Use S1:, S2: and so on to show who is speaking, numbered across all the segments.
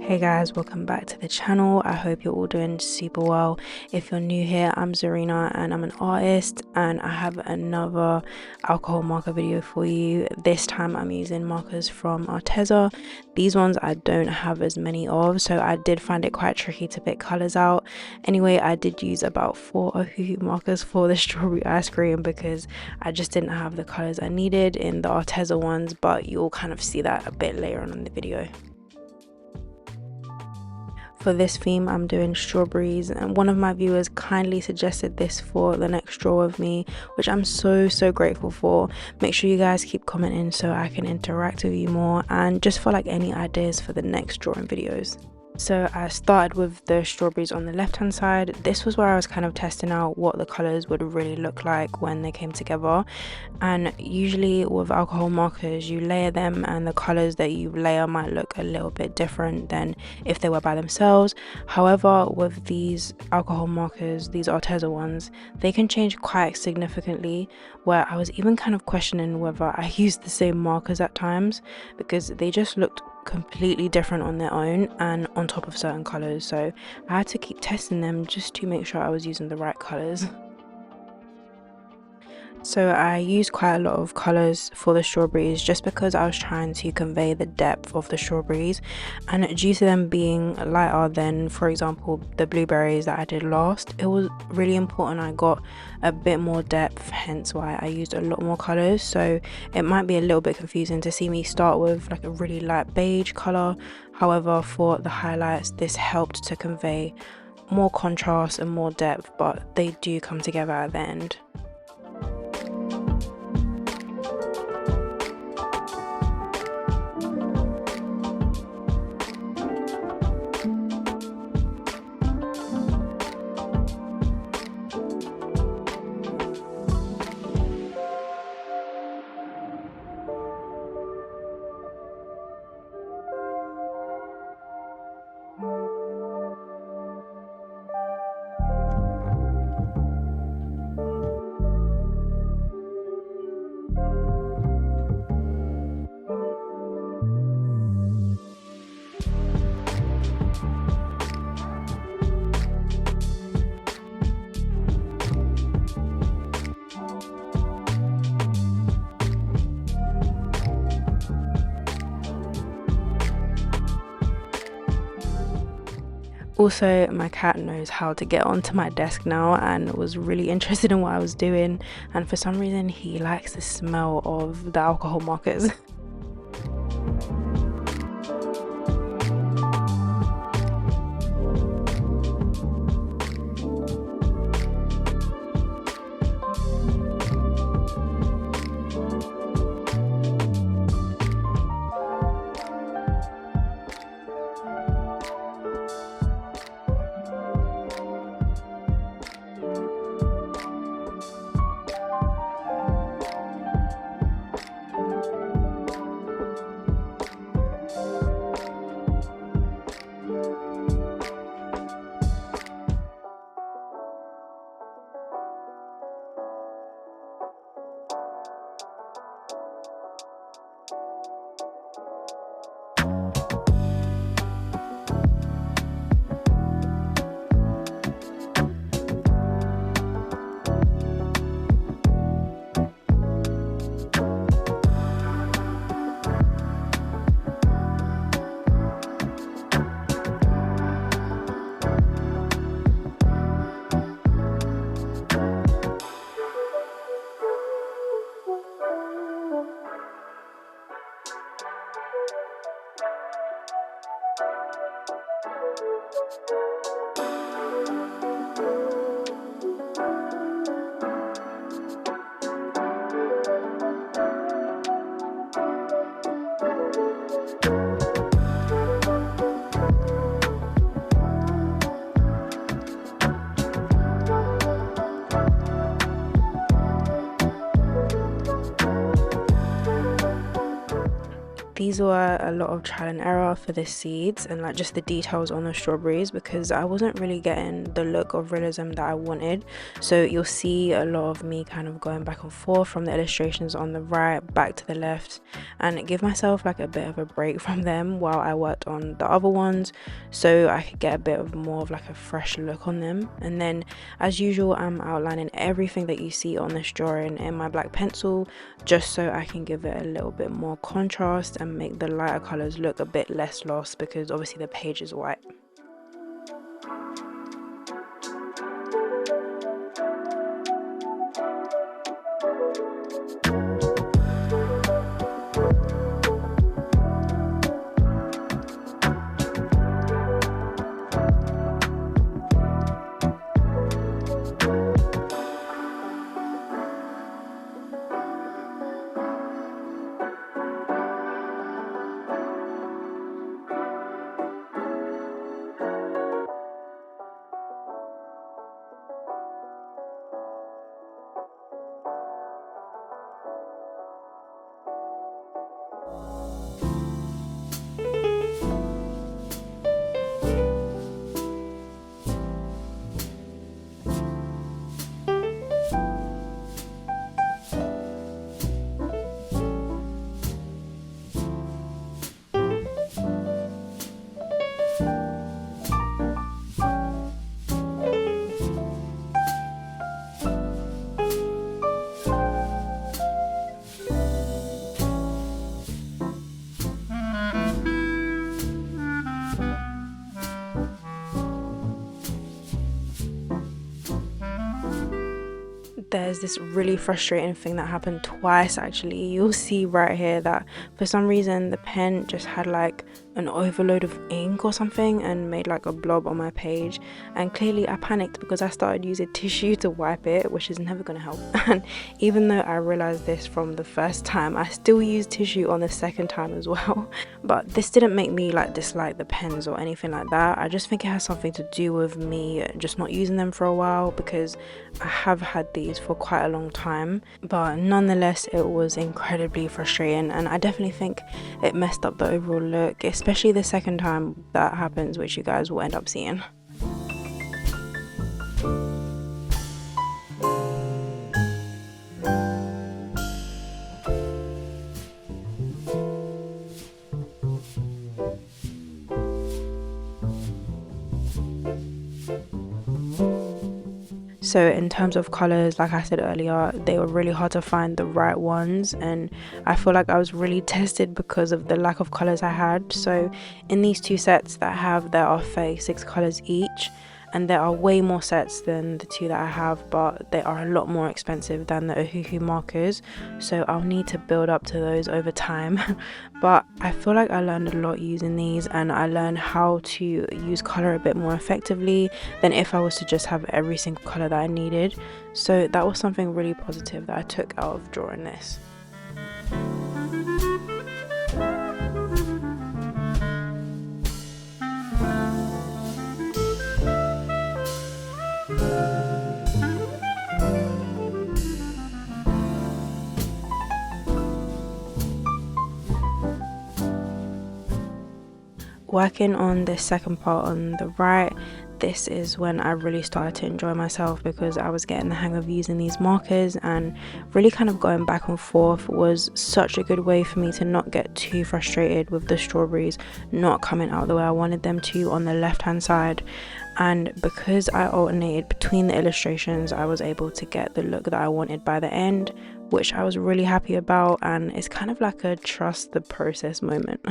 S1: Hey guys, welcome back to the channel. I hope you're all doing super well. If you're new here, I'm Zarina and I'm an artist, and I have another alcohol marker video for you. This time I'm using markers from Arteza. These ones I don't have as many of, so I did find it quite tricky to pick colors out. Anyway, I did use about 4 Ohuhu markers for the strawberry ice cream because I just didn't have the colors I needed in the Arteza ones, but you'll kind of see that a bit later on in the video. For this theme, I'm doing strawberries, and one of my viewers kindly suggested this for the next draw with me, which I'm so grateful for. Make sure you guys keep commenting so I can interact with you more, and just for like any ideas for the next drawing videos. So I started with the strawberries on the left hand side. This was where I was kind of testing out what the colors would really look like when they came together, and usually with alcohol markers you layer them and the colors that you layer might look a little bit different than if they were by themselves. However, with these alcohol markers, these Arteza ones, they can change quite significantly, where I was even kind of questioning whether I used the same markers at times because they just looked completely different on their own and on top of certain colors, so I had to keep testing them just to make sure I was using the right colors. So I used quite a lot of colors for the strawberries just because I was trying to convey the depth of the strawberries, and due to them being lighter than, for example, the blueberries that I did last, it was really important I got a bit more depth, hence why I used a lot more colors. So it might be a little bit confusing to see me start with like a really light beige color. However, for the highlights, this helped to convey more contrast and more depth, but they do come together at the end. Also, my cat knows how to get onto my desk now and was really interested in what I was doing, and for some reason he likes the smell of the alcohol markers. These were a lot of trial and error for the seeds and like just the details on the strawberries, because I wasn't really getting the look of realism that I wanted. So you'll see a lot of me kind of going back and forth from the illustrations on the right back to the left, and give myself like a bit of a break from them while I worked on the other ones, so I could get a bit of more of like a fresh look on them. And then as usual, I'm outlining everything that you see on this drawing in my black pencil, just so I can give it a little bit more contrast and make the lighter colors look a bit less lost, because obviously the page is white. There's this really frustrating thing that happened twice actually. You'll see right here that for some reason the pen just had like an overload of ink or something and made like a blob on my page, and clearly I panicked because I started using tissue to wipe it, which is never gonna help. And even though I realized this from the first time, I still used tissue on the second time as well. But this didn't make me like dislike the pens or anything like that. I just think it has something to do with me just not using them for a while, because I have had these for quite a long time. But nonetheless, it was incredibly frustrating, and I definitely think it messed up the overall look, especially the second time that happens, which you guys will end up seeing. So in terms of colors, like I said earlier, they were really hard to find the right ones, and I feel like I was really tested because of the lack of colors I had. So in these two sets that I have, there are 36 colors each, and there are way more sets than the two that I have, but they are a lot more expensive than the Ohuhu markers, so I'll need to build up to those over time. But I feel like I learned a lot using these, and I learned how to use color a bit more effectively than if I was to just have every single color that I needed. So that was something really positive that I took out of drawing this. Working on this second part on the right, this is when I really started to enjoy myself, because I was getting the hang of using these markers, and really kind of going back and forth was such a good way for me to not get too frustrated with the strawberries not coming out the way I wanted them to on the left hand side. And because I alternated between the illustrations, I was able to get the look that I wanted by the end, which I was really happy about, and it's kind of like a trust the process moment.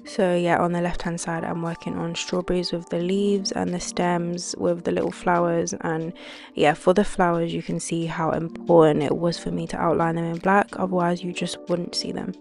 S1: So yeah, on the left hand side I'm working on strawberries with the leaves and the stems with the little flowers, and yeah, for the flowers you can see how important it was for me to outline them in black, otherwise you just wouldn't see them.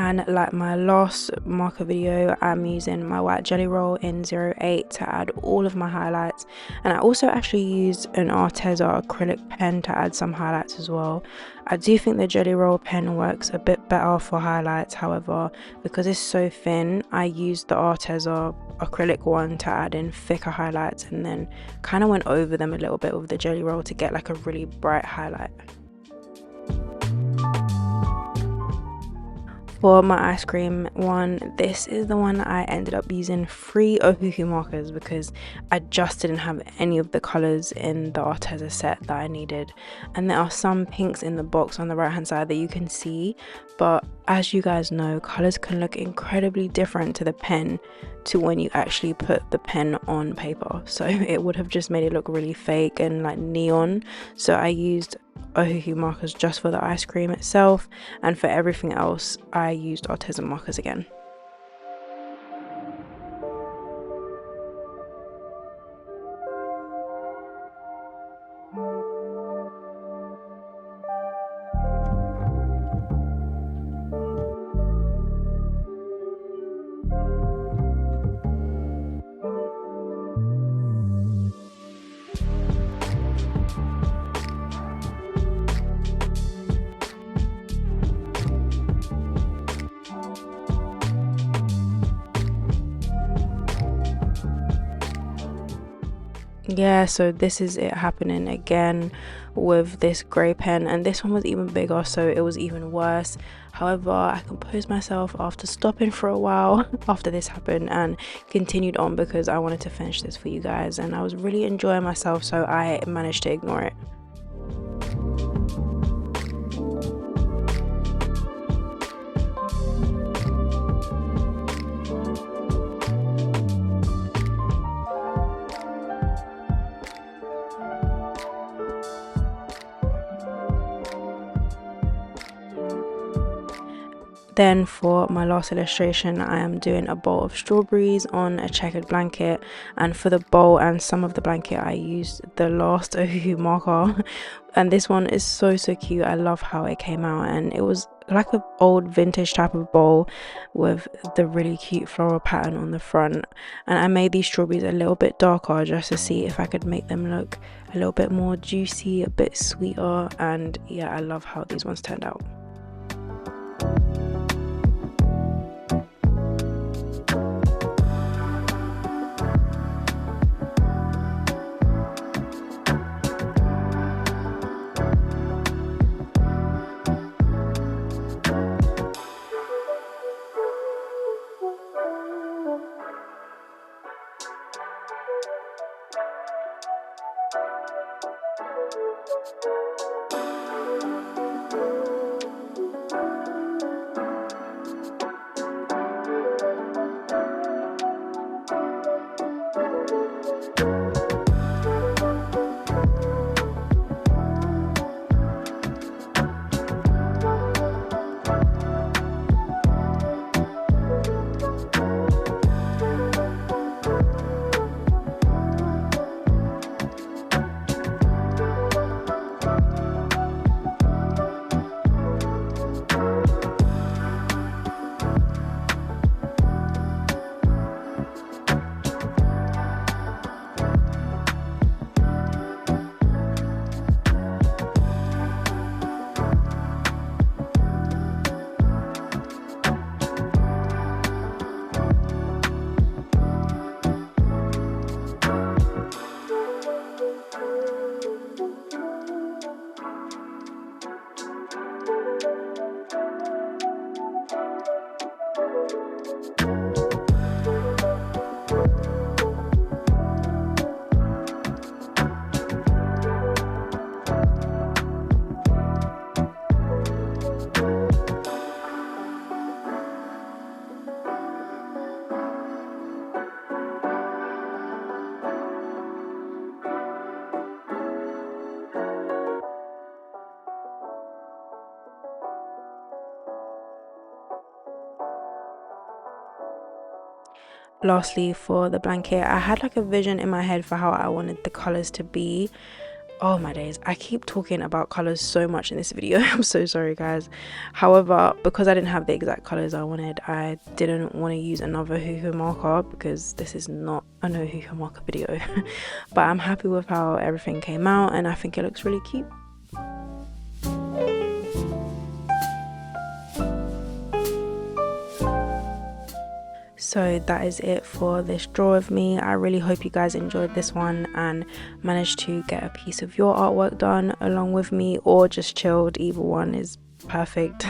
S1: And like my last marker video, I'm using my white jelly roll in 08 to add all of my highlights. And I also actually used an Arteza acrylic pen to add some highlights as well. I do think the jelly roll pen works a bit better for highlights, however, because it's so thin, I used the Arteza acrylic one to add in thicker highlights, and then kind of went over them a little bit with the jelly roll to get like a really bright highlight. For my ice cream one, this is the one I ended up using 3 Ohuhu markers because I just didn't have any of the colors in the Arteza set that I needed. And there are some pinks in the box on the right hand side that you can see, but as you guys know, colors can look incredibly different to the pen to when you actually put the pen on paper, so it would have just made it look really fake and like neon. So I used Ohuhu markers just for the ice cream itself, and for everything else I used Arteza markers again. Yeah, so this is it happening again with this grey pen, and this one was even bigger, so it was even worse. However, I composed myself after stopping for a while after this happened and continued on because I wanted to finish this for you guys, and I was really enjoying myself, so I managed to ignore it. Then for my last illustration, I am doing a bowl of strawberries on a checkered blanket, and for the bowl and some of the blanket I used the last Ohuhu marker, and this one is so cute. I love how it came out, and it was like an old vintage type of bowl with the really cute floral pattern on the front. And I made these strawberries a little bit darker just to see if I could make them look a little bit more juicy, a bit sweeter, and yeah, I love how these ones turned out. Lastly, for the blanket, I had like a vision in my head for how I wanted the colors to be. Oh my days, I keep talking about colors so much in this video. I'm so sorry guys. However, because I didn't have the exact colors I wanted, I didn't want to use another hoo-hoo marker because this is not a no hoo-hoo marker video. But I'm happy with how everything came out and I think it looks really cute. So that is it for this draw of me. I really hope you guys enjoyed this one and managed to get a piece of your artwork done along with me, or just chilled. Either one is perfect.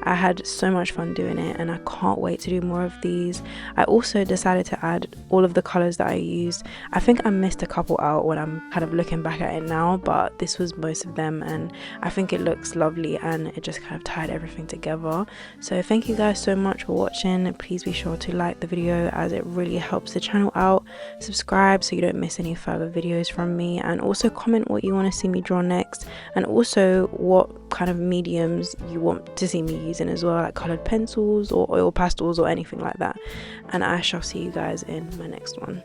S1: I had so much fun doing it and I can't wait to do more of these. I also decided to add all of the colors that I used. I think I missed a couple out when I'm kind of looking back at it now, but this was most of them and I think it looks lovely and it just kind of tied everything together. So thank you guys so much for watching. Please be sure to like the video as it really helps the channel out. Subscribe so you don't miss any further videos from me, and also comment what you want to see me draw next, and also what kind of mediums you want to see me using as well, like colored pencils or oil pastels or anything like that. And I shall see you guys in my next one.